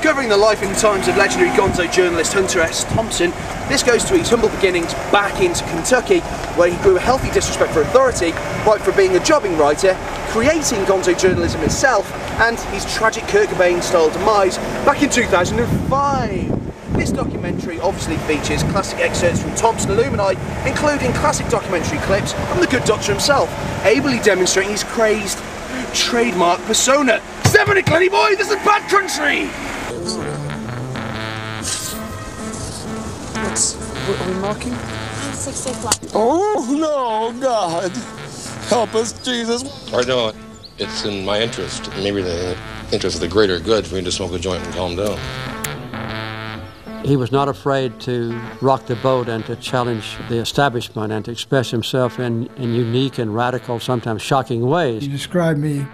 Covering the life and times of legendary gonzo journalist Hunter S. Thompson, this goes to his humble beginnings back into Kentucky, where he grew a healthy disrespect for authority, right from being a jobbing writer, creating gonzo journalism himself, and his tragic Kurt Cobain-style demise back in 2005. This documentary obviously features classic excerpts from Thompson alumni, including classic documentary clips from the good doctor himself, ably demonstrating his crazed trademark persona. 7 it, Glenny boy, this is bad country! What are we marking? 6 o'clock. Oh no, God! Help us, Jesus! I know it's in my interest, maybe the interest of the greater good, for me to smoke a joint and calm down. He was not afraid to rock the boat and to challenge the establishment and to express himself in unique and radical, sometimes shocking ways. He described me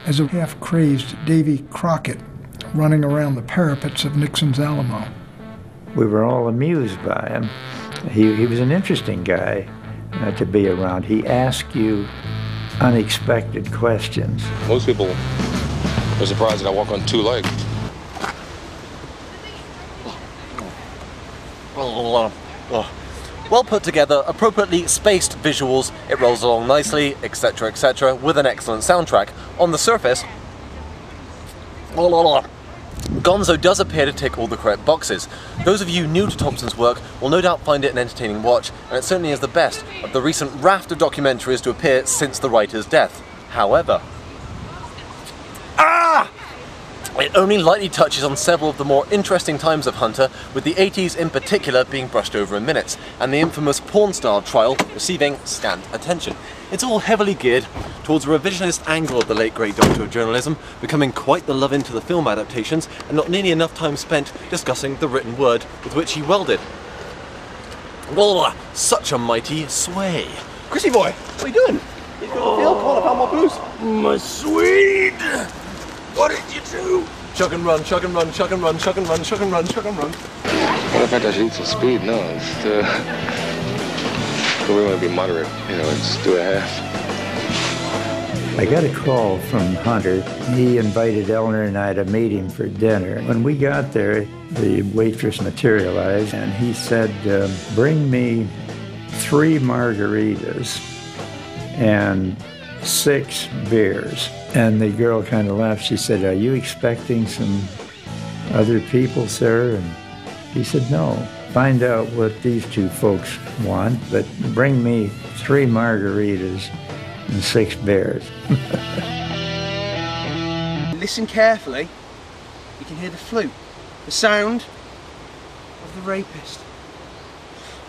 as a half-crazed Davy Crockett running around the parapets of Nixon's Alamo. We were all amused by him. He was an interesting guy to be around. He asked you unexpected questions. Most people are surprised that I walk on 2 legs. Well put together, appropriately spaced visuals, it rolls along nicely, etc, etc, with an excellent soundtrack. On the surface, Gonzo does appear to tick all the correct boxes. Those of you new to Thompson's work will no doubt find it an entertaining watch, and it certainly is the best of the recent raft of documentaries to appear since the writer's death. However, it only lightly touches on several of the more interesting times of Hunter, with the 80s in particular being brushed over in minutes, and the infamous porn star trial receiving scant attention. It's all heavily geared towards a revisionist angle of the late great doctor of journalism, becoming quite the love into the film adaptations, and not nearly enough time spent discussing the written word with which he welded. Such a mighty sway. Chrissy boy, what are you doing? You've got the field corner, pound more blues. My sweet! What did you do? Chug and run, chug and run, chug and run, chug and run, chug and run, chug and run. Well, in fact, I should eat some speed. No, it's we want to be moderate. You know, let's do a half. I got a call from Hunter. He invited Eleanor and I to meet him for dinner. When we got there, the waitress materialized and he said, bring me 3 margaritas and 6 beers. And the girl kind of laughed. She said, are you expecting some other people, sir? And he said, no. Find out what these 2 folks want, but bring me 3 margaritas and 6 beers. Listen carefully. You can hear the flute, the sound of the rapist.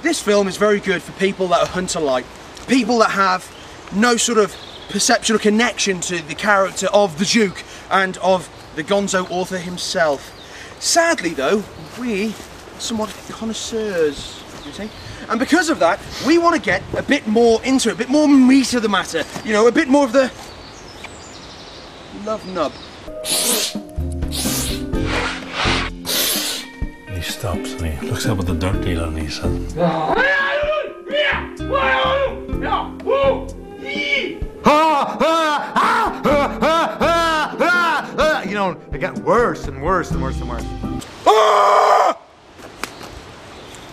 This film is very good for people that are Hunter-like, people that have no sort of perception or connection to the character of the Duke and of the gonzo author himself. Sadly though, we are somewhat connoisseurs, you see? And because of that, we want to get a bit more into it, a bit more meat of the matter, you know, a bit more of the love nub. He stops and he looks up at the dirt dealer and he says, you know, it got worse and worse and worse and worse.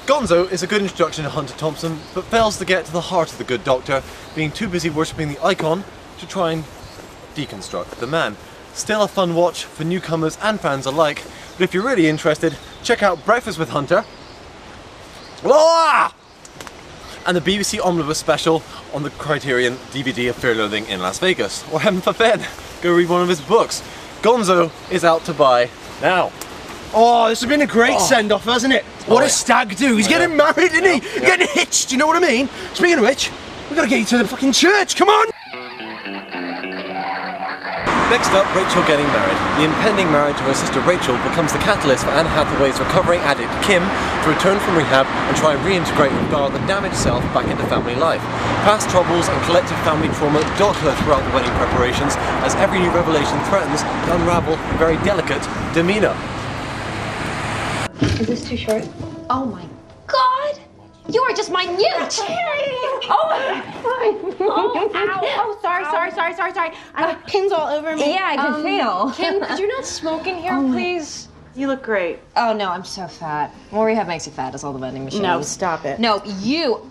Gonzo is a good introduction to Hunter Thompson, but fails to get to the heart of the good doctor, being too busy worshipping the icon to try and deconstruct the man. Still a fun watch for newcomers and fans alike, but if you're really interested, check out Breakfast with Hunter and the BBC Omnibus special on the Criterion DVD of Fear Loathing in Las Vegas. Or heaven forbid, go read one of his books. Gonzo is out to buy now. Oh, this has been a great send-off, hasn't it? What a stag do. He's getting married, isn't he? Yeah. Getting hitched, you know what I mean? Speaking of which, we've got to get you to the fucking church, come on! Next up, Rachel getting married. The impending marriage of her sister Rachel becomes the catalyst for Anne Hathaway's recovering addict Kim to return from rehab and try and reintegrate with Dar, the damaged self, back into family life. Past troubles and collective family trauma dog her throughout the wedding preparations as every new revelation threatens to unravel a very delicate demeanour. Is this too short? Oh my God! You are just minute! Oh, sorry. I have pins all over me. Yeah, I can feel. Kim, could you not smoke in here, please? You look great. Oh no, I'm so fat. What rehab makes you fat is all the vending machines. No, stop it. No, you.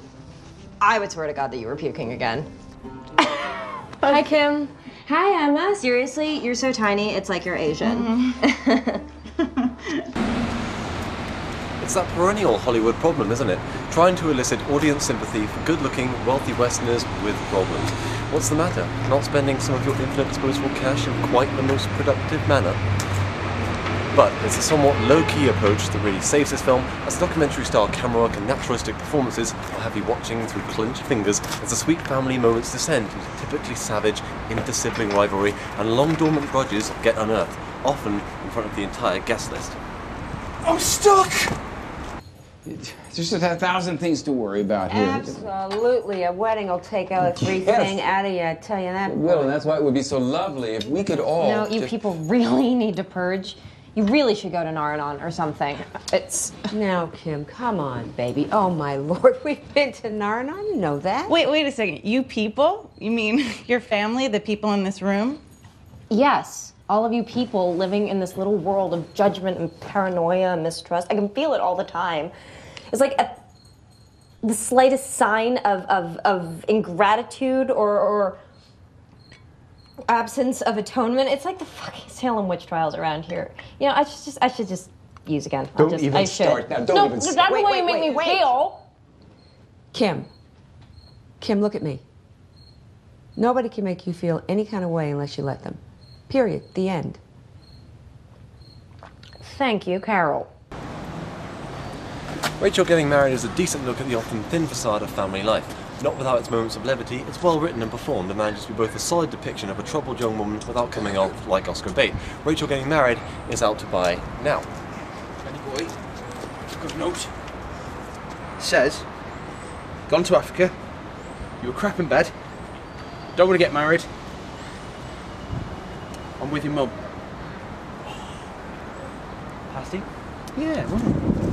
I would swear to God that you were puking again. Hi, Kim. Hi, Emma. Seriously, you're so tiny, it's like you're Asian. It's that perennial Hollywood problem, isn't it? Trying to elicit audience sympathy for good-looking, wealthy Westerners with problems. What's the matter? Not spending some of your infinite disposable cash in quite the most productive manner? But it's a somewhat low-key approach that really saves this film, as documentary-style camera work and naturalistic performances will have you watching through clenched fingers as the sweet family moments descend into typically savage inter-sibling rivalry and long-dormant grudges get unearthed, often in front of the entire guest list. I'm stuck! There's just 1,000 things to worry about here. Absolutely. A wedding will take everything out of you, I tell you that. It will, and that's why it would be so lovely if we could all... No, you people really need to purge. You really should go to Naranon or something. It's... Now, Kim, come on, baby. Oh, my Lord, we've been to Naranon, you know that. Wait a second. You people? You mean your family, the people in this room? Yes. All of you people living in this little world of judgment and paranoia and mistrust. I can feel it all the time. It's like the slightest sign of ingratitude or absence of atonement. It's like the fucking Salem witch trials around here. You know, I should just use again. Don't even start now. Don't even start. No, that's the way you make me feel. Kim, look at me. Nobody can make you feel any kind of way unless you let them. Period. The end. Thank you, Carol. Rachel Getting Married is a decent look at the often thin facade of family life. Not without its moments of levity, it's well written and performed and manages to be both a solid depiction of a troubled young woman without coming off like Oscar bait. Rachel Getting Married is out to buy now. Danny boy, good note. It says, gone to Africa, you were crap in bed, don't want to get married, I'm with your mum. Pasty? Yeah, well.